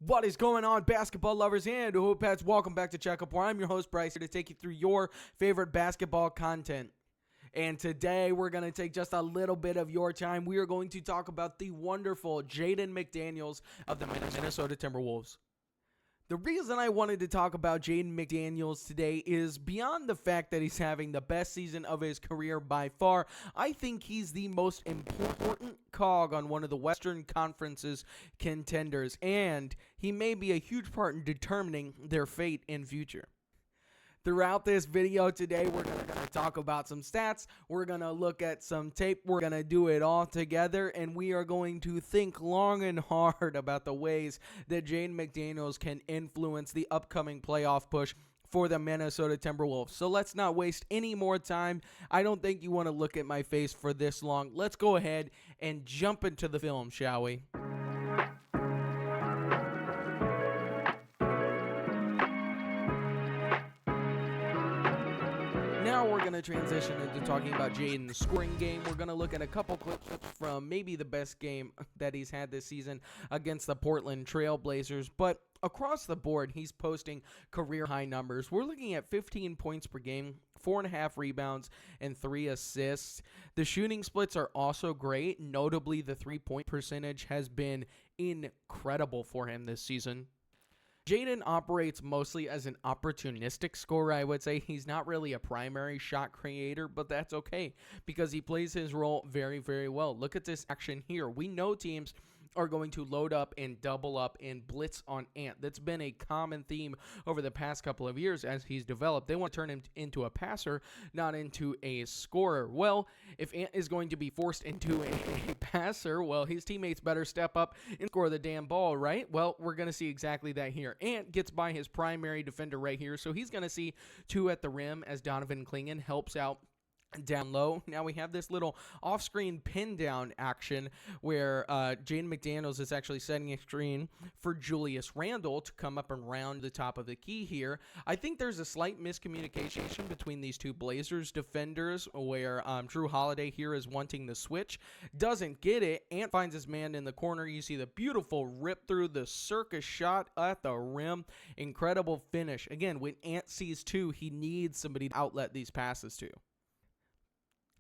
What is going on, basketball lovers and hoop heads? Welcome back to Checkup, where I'm your host, Bryce, here to take you through your favorite basketball content. And today, we're going to take just a little bit of your time. We are going to talk about the wonderful Jaden McDaniels of the Minnesota Timberwolves. The reason I wanted to talk about Jaden McDaniels today is beyond the fact that he's having the best season of his career by far. I think he's the most important cog on one of the Western Conference's contenders, and he may be a huge part in determining their fate in future. Throughout this video today, we're going to talk about some stats, we're going to look at some tape, we're going to do it all together, and we are going to think long and hard about the ways that Jaden McDaniels can influence the upcoming playoff push for the Minnesota Timberwolves. So let's not waste any more time. I don't think you want to look at my face for this long. Let's go ahead and jump into the film, shall we? Now we're going to transition into talking about Jaden's scoring game. We're going to look at a couple clips from maybe the best game that he's had this season against the Portland Trail Blazers. But across the board, he's posting career-high numbers. We're looking at 15 points per game, 4.5 rebounds, and 3 assists. The shooting splits are also great. Notably, the three-point percentage has been incredible for him this season. Jaden operates mostly as an opportunistic scorer, I would say. He's not really a primary shot creator, but that's okay because he plays his role very, very well. Look at this action here. We know teams are going to load up and double up and blitz on Ant. That's been a common theme over the past couple of years as he's developed. They want to turn him into a passer, not into a scorer. Well, if Ant is going to be forced into a passer, well, his teammates better step up and score the damn ball, right? Well, we're going to see exactly that here. Ant gets by his primary defender right here, so he's going to see two at the rim as Donovan Clingan helps out down low. Now we have this little off-screen pin down action where Jaden McDaniels is actually setting a screen for Julius Randle to come up and round the top of the key here. I think there's a slight miscommunication between these two Blazers defenders where Drew Holiday here is wanting the switch, doesn't get it. Ant finds his man in the corner. You see the beautiful rip through the circus shot at the rim. Incredible finish. Again, when Ant sees two, he needs somebody to outlet these passes to.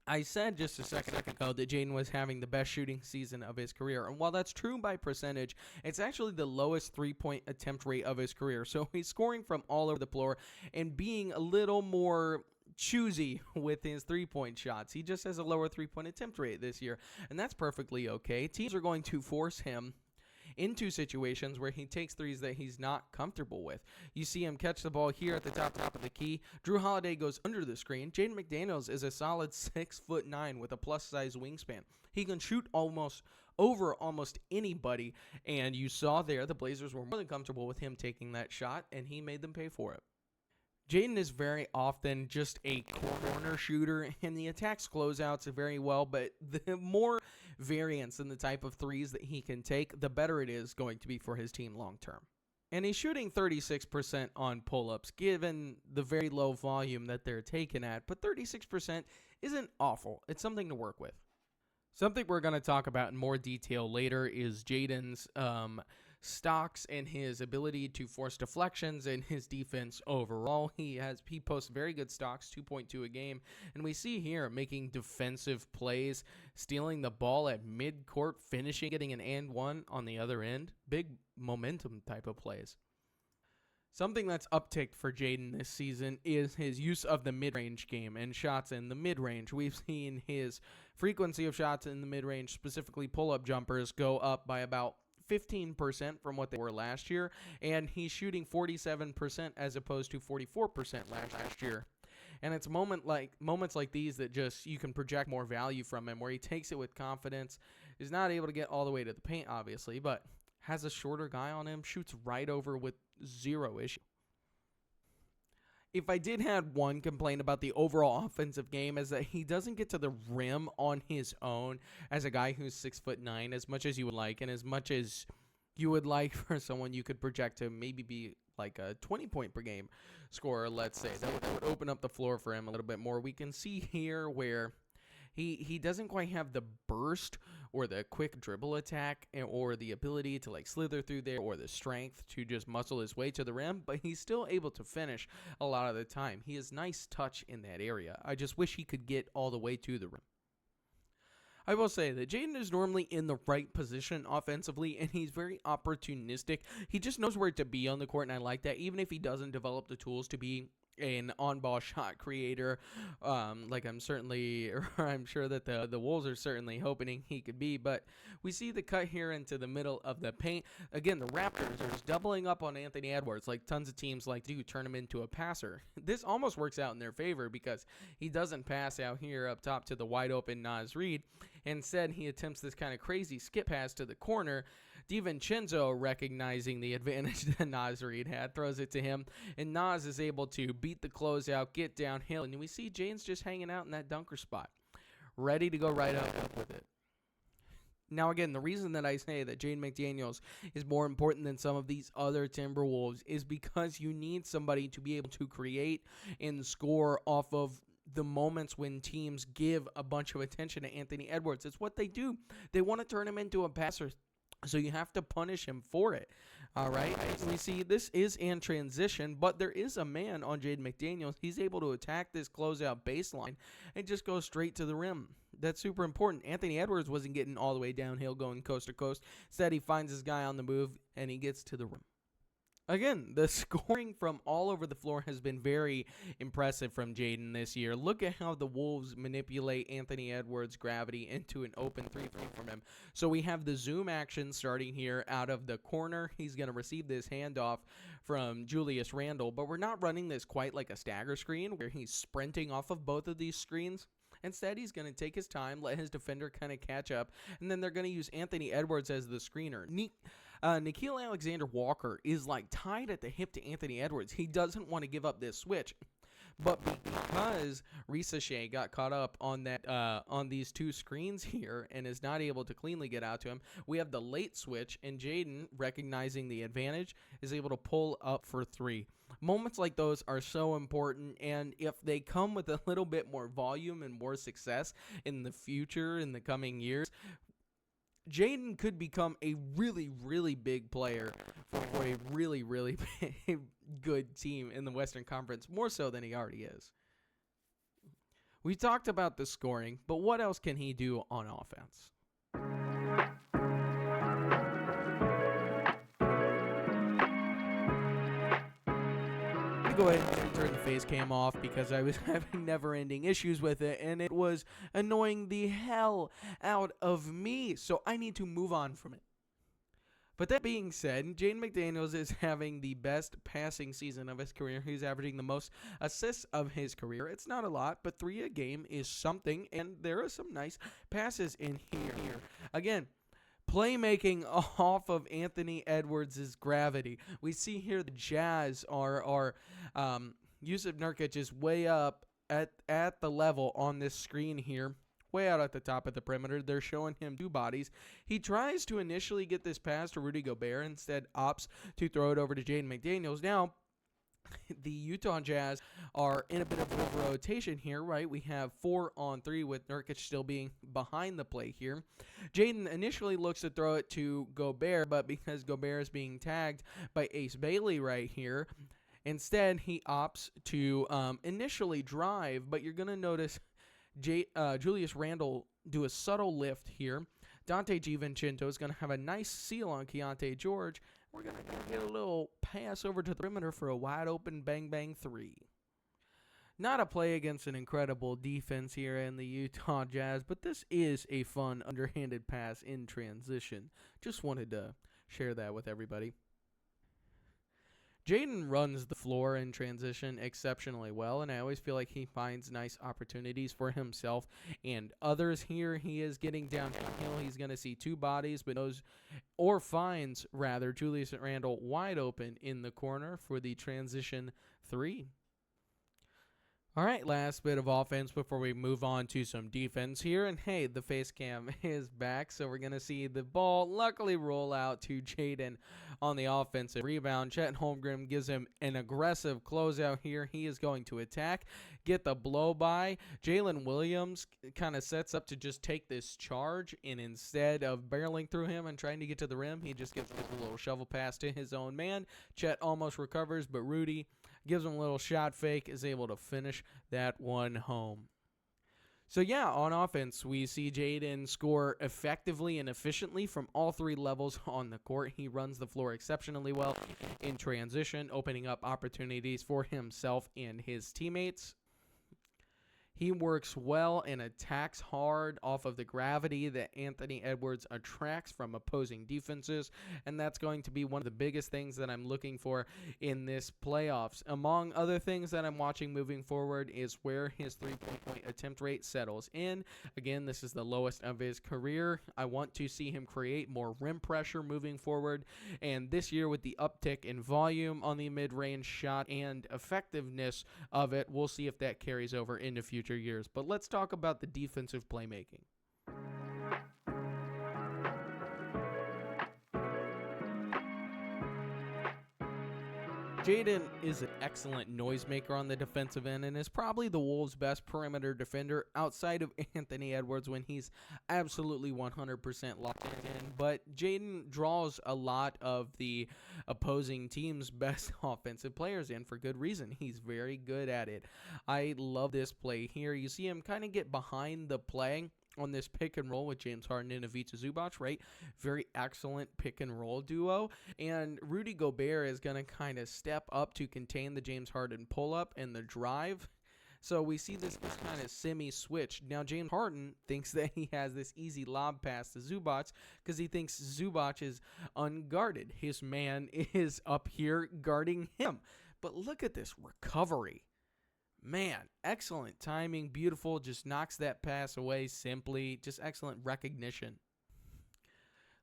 I said just a second ago that Jaden was having the best shooting season of his career. And while that's true by percentage, it's actually the lowest three-point attempt rate of his career. So he's scoring from all over the floor and being a little more choosy with his three-point shots. He just has a lower three-point attempt rate this year, and that's perfectly okay. Teams are going to force him into situations where he takes threes that he's not comfortable with. You see him catch the ball here at the top of the key. Drew Holiday goes under the screen. Jaden McDaniels is a solid 6'9" with a plus-size wingspan. He can shoot almost anybody, and you saw there the Blazers were more than comfortable with him taking that shot, and he made them pay for it. Jaden is very often just a corner shooter, and the attacks closeouts very well, but the more variance in the type of threes that he can take, the better it is going to be for his team long term. And he's shooting 36% on pull-ups, given the very low volume that they're taken at, but 36% isn't awful. It's something to work with. Something we're going to talk about in more detail later is Jaden's stocks and his ability to force deflections and his defense overall. He posts very good stocks, 2.2 a game, and we see here making defensive plays, stealing the ball at mid-court, finishing, getting an and one on the other end. Big momentum type of plays. Something that's upticked for Jaden this season is his use of the mid-range game and shots in the mid-range. We've seen his frequency of shots in the mid-range, specifically pull-up jumpers, go up by about 15% from what they were last year, and he's shooting 47% as opposed to 44% last year. And it's moments like these that just you can project more value from him, where he takes it with confidence, is not able to get all the way to the paint, obviously, but has a shorter guy on him, shoots right over with zero issue. If I did have one complaint about the overall offensive game, is that he doesn't get to the rim on his own as a guy who's 6'9", as much as you would like, and as much as you would like for someone you could project to maybe be like a 20-point per game scorer, let's say. That would open up the floor for him a little bit more. We can see here where He doesn't quite have the burst or the quick dribble attack or the ability to like slither through there or the strength to just muscle his way to the rim, but he's still able to finish a lot of the time. He has nice touch in that area. I just wish he could get all the way to the rim. I will say that Jaden is normally in the right position offensively, and he's very opportunistic. He just knows where to be on the court, and I like that, even if he doesn't develop the tools to be an on-ball shot creator, like I'm sure that the Wolves are certainly hoping he could be. But we see the cut here into the middle of the paint. Again, the Raptors are just doubling up on Anthony Edwards, like tons of teams like to turn him into a passer. This almost works out in their favor because he doesn't pass out here up top to the wide-open Naz Reid. Instead, he attempts this kind of crazy skip pass to the corner. DiVincenzo, recognizing the advantage that Naz Reid had, throws it to him, and Naz is able to beat the closeout, get downhill, and we see Jaden's just hanging out in that dunker spot, ready to go right up with it. Now, again, the reason that I say that Jaden McDaniels is more important than some of these other Timberwolves is because you need somebody to be able to create and score off of the moments when teams give a bunch of attention to Anthony Edwards. It's what they do. They want to turn him into a passer, so you have to punish him for it. All right. We see this is in transition, but there is a man on Jaden McDaniels. He's able to attack this closeout baseline and just go straight to the rim. That's super important. Anthony Edwards wasn't getting all the way downhill going coast to coast. Instead, he finds his guy on the move, and he gets to the rim. Again, the scoring from all over the floor has been very impressive from Jaden this year. Look at how the Wolves manipulate Anthony Edwards' gravity into an open 3-3 from him. So we have the zoom action starting here out of the corner. He's going to receive this handoff from Julius Randle, but we're not running this quite like a stagger screen where he's sprinting off of both of these screens. Instead, he's going to take his time, let his defender kind of catch up, and then they're going to use Anthony Edwards as the screener. Nickeil Alexander-Walker is like tied at the hip to Anthony Edwards. He doesn't want to give up this switch. But because Risachet got caught up on that on these two screens here and is not able to cleanly get out to him, we have the late switch, and Jaden, recognizing the advantage, is able to pull up for three. Moments like those are so important, and if they come with a little bit more volume and more success in the future, in the coming years, Jaden could become a really, really big player for a really, really good team in the Western Conference, more so than he already is. We talked about the scoring, but what else can he do on offense? Go ahead and turn the face cam off because I was having never-ending issues with it, and it was annoying the hell out of me, so I need to move on from it. But that being said, Jaden McDaniels is having the best passing season of his career. He's averaging the most assists of his career. It's not a lot, but 3 a game is something, and there are some nice passes in here. Again, playmaking off of Anthony Edwards' gravity. We see here the Jazz are Jusuf Nurkic is way up at the level on this screen here, way out at the top of the perimeter. They're showing him two bodies. He tries to initially get this pass to Rudy Gobert, instead opts to throw it over to Jaden McDaniels. Now, the Utah Jazz are in a bit of a rotation here, right? We have 4-on-3 with Nurkic still being behind the play here. Jaden initially looks to throw it to Gobert, but because Gobert is being tagged by Ace Bailey right here, instead he opts to initially drive, but you're going to notice Julius Randle do a subtle lift here. Dante DiVincenzo is going to have a nice seal on Keontae George. We're going to get a little pass over to the perimeter for a wide-open bang-bang 3. Not a play against an incredible defense here in the Utah Jazz, but this is a fun underhanded pass in transition. Just wanted to share that with everybody. Jaden runs the floor in transition exceptionally well, and I always feel like he finds nice opportunities for himself and others here. He is getting downhill. He's going to see two bodies, but finds Julius Randle wide open in the corner for the transition 3. All right, last bit of offense before we move on to some defense here. And hey, the face cam is back, so we're going to see the ball luckily roll out to Jaden on the offensive rebound. Chet Holmgren gives him an aggressive closeout here. He is going to attack, get the blow by. Jalen Williams kind of sets up to just take this charge, and instead of barreling through him and trying to get to the rim, he just gives a little shovel pass to his own man. Chet almost recovers, but Rudy gives him a little shot fake, is able to finish that one home. So yeah, on offense, we see Jaden score effectively and efficiently from all three levels on the court. He runs the floor exceptionally well in transition, opening up opportunities for himself and his teammates. He works well and attacks hard off of the gravity that Anthony Edwards attracts from opposing defenses, and that's going to be one of the biggest things that I'm looking for in this playoffs. Among other things that I'm watching moving forward is where his three-point attempt rate settles in. Again, this is the lowest of his career. I want to see him create more rim pressure moving forward, and this year with the uptick in volume on the mid-range shot and effectiveness of it, we'll see if that carries over into future years. But let's talk about the defensive playmaking. Jaden is an excellent noisemaker on the defensive end and is probably the Wolves' best perimeter defender outside of Anthony Edwards when he's absolutely 100% locked in. But Jaden draws a lot of the opposing team's best offensive players in for good reason. He's very good at it. I love this play here. You see him kind of get behind the play on this pick and roll with James Harden and Ivica Zubac, right? Very excellent pick and roll duo. And Rudy Gobert is going to kind of step up to contain the James Harden pull up and the drive. So we see this kind of semi-switch. Now, James Harden thinks that he has this easy lob pass to Zubac because he thinks Zubac is unguarded. His man is up here guarding him. But look at this recovery. Man, excellent timing, beautiful, just knocks that pass away simply, just excellent recognition.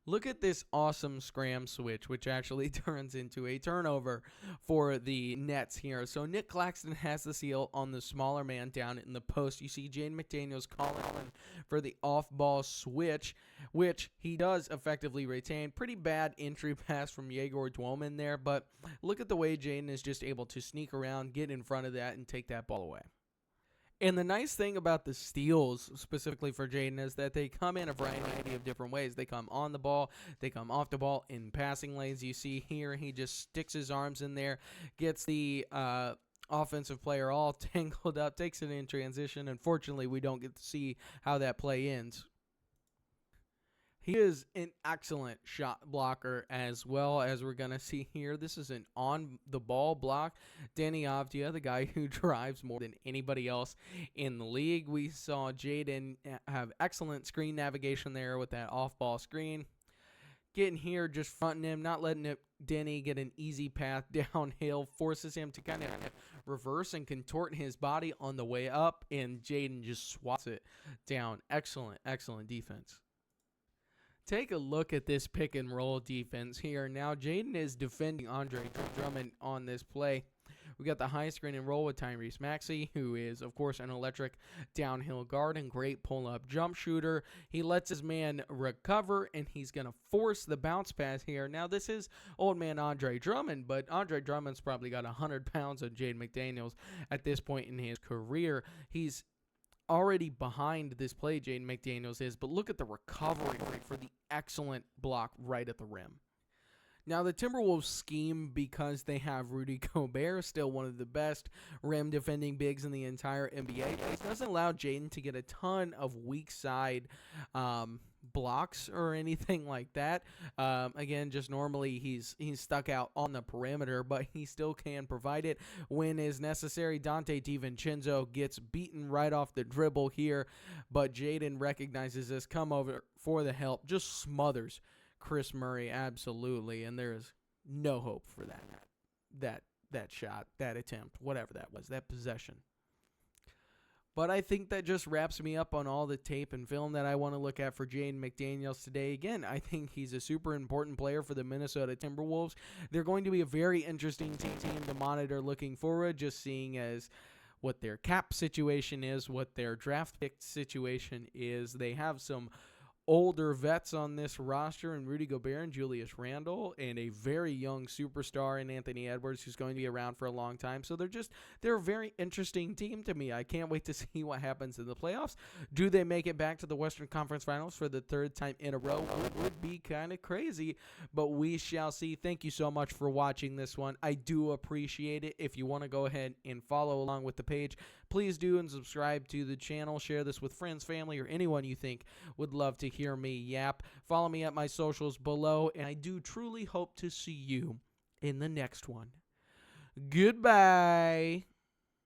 Look at this awesome scram switch, which actually turns into a turnover for the Nets here. So Nick Claxton has the seal on the smaller man down in the post. You see Jaden McDaniels calling for the off-ball switch, which he does effectively retain. Pretty bad entry pass from Yegor Dwoman there, but look at the way Jaden is just able to sneak around, get in front of that, and take that ball away. And the nice thing about the steals, specifically for Jaden, is that they come in a variety of different ways. They come on the ball, they come off the ball in passing lanes. You see here, he just sticks his arms in there, gets the offensive player all tangled up, takes it in transition. Unfortunately, we don't get to see how that play ends. He is an excellent shot blocker as well, as we're going to see here. This is an on-the-ball block. Danny Avdia, the guy who drives more than anybody else in the league. We saw Jaden have excellent screen navigation there with that off-ball screen. Getting here, just fronting him, not letting Denny get an easy path downhill, forces him to kind of reverse and contort his body on the way up, and Jaden just swats it down. Excellent, excellent defense. Take a look at this pick and roll defense here. Now, Jaden is defending Andre Drummond on this play. We got the high screen and roll with Tyrese Maxey, who is, of course, an electric downhill guard and great pull-up jump shooter. He lets his man recover, and he's going to force the bounce pass here. Now, this is old man Andre Drummond, but Andre Drummond's probably got 100 pounds of Jaden McDaniels at this point in his career. He's already behind this play, Jaden McDaniels is, but look at the recovery rate for the excellent block right at the rim. Now, the Timberwolves scheme, because they have Rudy Gobert, still one of the best rim defending bigs in the entire NBA, doesn't allow Jaden to get a ton of weak side blocks or anything like that. Again, just normally he's stuck out on the perimeter, but he still can provide it when is necessary. Dante DiVincenzo gets beaten right off the dribble here, but Jaden recognizes this, come over for the help, just smothers Chris Murray absolutely, and there's no hope for that shot, that attempt, whatever that was, that possession. But I think that just wraps me up on all the tape and film that I want to look at for Jaden McDaniels today. Again, I think he's a super important player for the Minnesota Timberwolves. They're going to be a very interesting team to monitor looking forward, just seeing as what their cap situation is, what their draft pick situation is. They have some older vets on this roster and Rudy Gobert and Julius Randle, and a very young superstar in Anthony Edwards who's going to be around for a long time. So they're a very interesting team to me. I can't wait to see what happens in the playoffs. Do they make it back to the Western Conference Finals for the third time in a row? It would be kind of crazy, but we shall see. Thank you so much for watching this one. I do appreciate it. If you want to go ahead and follow along with the page, please do, and subscribe to the channel. Share this with friends, family, or anyone you think would love to hear me yap. Follow me at my socials below, and I do truly hope to see you in the next one. Goodbye.